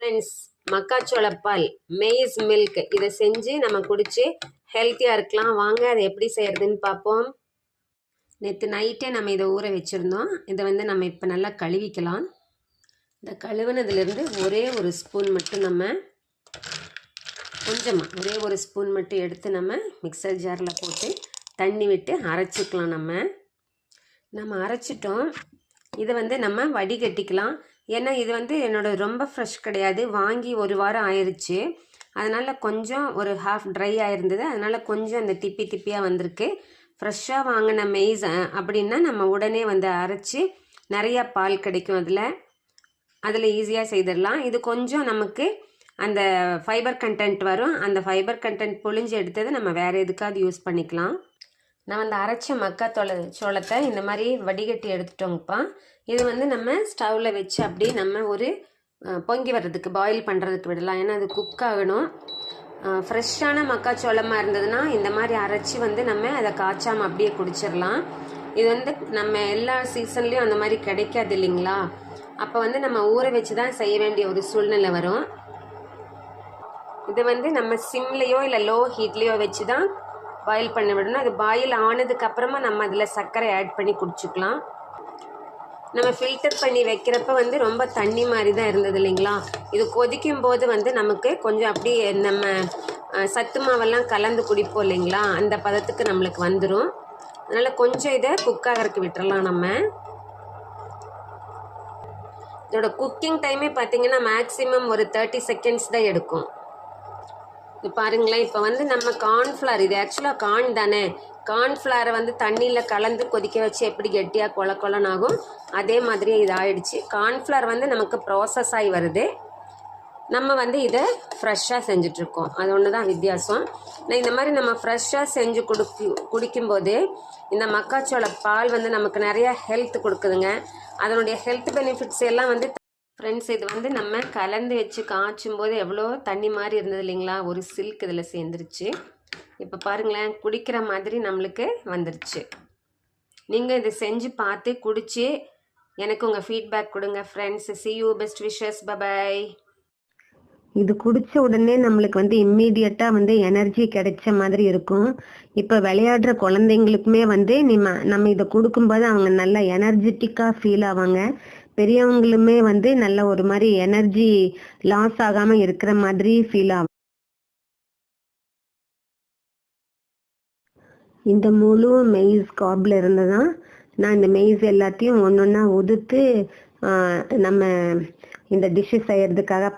Friends, மக்காச்சோளப்பால் maize milk இதை செஞ்சு நம்ம குடிச்சு ஹெல்த்தியாக இருக்கலாம். வாங்க அதை எப்படி செய்கிறதுன்னு பார்ப்போம். நேற்று நைட்டே நம்ம இதை ஊற வச்சுருந்தோம். இதை நம்ம இப்போ நல்லா கழுவிக்கலாம். இந்த கழுவுனதுலேருந்து ஒரே ஒரு ஸ்பூன் மட்டும் நம்ம கொஞ்சமாக ஒரே ஒரு ஸ்பூன் மட்டும் எடுத்து நம்ம மிக்சர் ஜாரில் போட்டு தண்ணி விட்டு அரைச்சிக்கலாம். நம்ம அரைச்சிட்டோம். இதை நம்ம வடிகட்டிக்கலாம். ஏன்னா இது என்னோட ரொம்ப ஃப்ரெஷ் கிடையாது, வாங்கி ஒரு வாரம் ஆயிடுச்சு. அதனால் கொஞ்சம் ஒரு ஹாஃப் ட்ரை ஆயிருந்தது. அதனால் கொஞ்சம் அந்த திப்பி திப்பியாக வந்திருக்கு. ஃப்ரெஷ்ஷாக வாங்கின மெய்ஸ் அப்படின்னா நம்ம உடனே அரைச்சி நிறையா பால் கிடைக்கும். அதில் ஈஸியாக செய்திடலாம். இது கொஞ்சம் நமக்கு அந்த ஃபைபர் கண்டென்ட் வரும். அந்த ஃபைபர் கண்டென்ட் பொழிஞ்சு எடுத்தது நம்ம வேறு எதுக்காவது யூஸ் பண்ணிக்கலாம். நான் அரைச்ச சோளத்தை இந்த மாதிரி வடிகட்டி எடுத்துட்டோங்கப்பா. இது நம்ம ஸ்டவ்வில் வச்சு அப்படியே நம்ம ஒரு பொங்கி வர்றதுக்கு பாயில் பண்ணுறதுக்கு விடலாம். ஏன்னா அது குக் ஆகணும். ஃப்ரெஷ்ஷான மக்காச்சோளமாக இருந்ததுன்னா இந்த மாதிரி அரைச்சி நம்ம அதை காய்ச்சாமல் அப்படியே குடிச்சிடலாம். இது நம்ம எல்லா சீசன்லேயும் அந்த மாதிரி கிடைக்காது இல்லைங்களா? அப்போ நம்ம ஊற வச்சு தான் செய்ய வேண்டிய ஒரு சூழ்நிலை வரும். இது நம்ம சிம்லேயோ இல்லை லோ ஹீட்லேயோ வச்சு தான் பாயில் பண்ண விடணும். அது பாயில் ஆனதுக்கப்புறமா நம்ம அதில் சர்க்கரை ஆட் பண்ணி குடிச்சிக்கலாம். நம்ம ஃபில்டர் பண்ணி வைக்கிறப்ப ரொம்ப தண்ணி மாதிரி தான் இருந்தது இல்லைங்களா? இது கொதிக்கும் போது நமக்கு கொஞ்சம் அப்படியே நம்ம சத்து மாவெல்லாம் கலந்து குடிப்போம் இல்லைங்களா? அந்த பதத்துக்கு நம்மளுக்கு வந்துடும். அதனால் கொஞ்சம் இதை குக் ஆகிறதுக்கு விட்டுறலாம். இதோட குக்கிங் டைமே பார்த்திங்கன்னா மேக்ஸிமம் ஒரு 30 செகண்ட்ஸ் தான் எடுக்கும். பாருங்களேன், இப்போ நம்ம கார்ன்ஃப்ளவர், இது ஆக்சுவலாக கார்ன் தானே, கார்ன்ஃப்ளவரை தண்ணியில் கலந்து கொதிக்க வச்சு எப்படி கெட்டியாக கொலன்னு ஆகும், அதே மாதிரியே இது ஆயிடுச்சு. கார்ன்ஃப்ளவர் நமக்கு ப்ராசஸ் ஆகி வருது. நம்ம இதை ஃப்ரெஷ்ஷாக செஞ்சிட்ருக்கோம். அது ஒன்று தான் வித்தியாசம். இந்த மாதிரி நம்ம ஃப்ரெஷ்ஷாக செஞ்சு குடிக்கும்போது இந்த மக்காச்சோள பால் நமக்கு நிறையா ஹெல்த் கொடுக்குதுங்க. அதனுடைய ஹெல்த் பெனிஃபிட்ஸ் எல்லாம் ஃப்ரெண்ட்ஸ், இது நம்ம கலந்து வச்சு காய்ச்சும் போது எவ்வளோ தண்ணி மாதிரி இருந்தது இல்லைங்களா? ஒரு சில்க் இதில் சேர்ந்துருச்சு. இப்போ பாருங்களேன், குடிக்கிற மாதிரி நம்மளுக்கு வந்துருச்சு. நீங்கள் இதை செஞ்சு பார்த்து குடிச்சு எனக்கு உங்கள் ஃபீட்பேக் கொடுங்க friends. see you, best wishes, bye bye. இது குடிச்ச உடனே நம்மளுக்கு இம்மீடியட்டாக எனர்ஜி கிடைச்ச மாதிரி இருக்கும். இப்போ விளையாடுற குழந்தைங்களுக்குமே நம்ம இதை கொடுக்கும்போது அவங்க நல்லா எனர்ஜெட்டிக்காக ஃபீல் ஆவாங்க. பெரியவங்களுமே நல்ல ஒரு மாதிரி எனர்ஜி லாஸ் ஆகாமல் இருக்கிற மாதிரி ஃபீல் ஆகும். இந்த முழு மெய்ஸ் கார்பில் இருந்து தான் நான் இந்த மெய்ஸ் எல்லாத்தையும் ஒன்று ஒன்றா உதுத்து நம்ம இந்த டிஷ்ஷு செய்கிறதுக்காக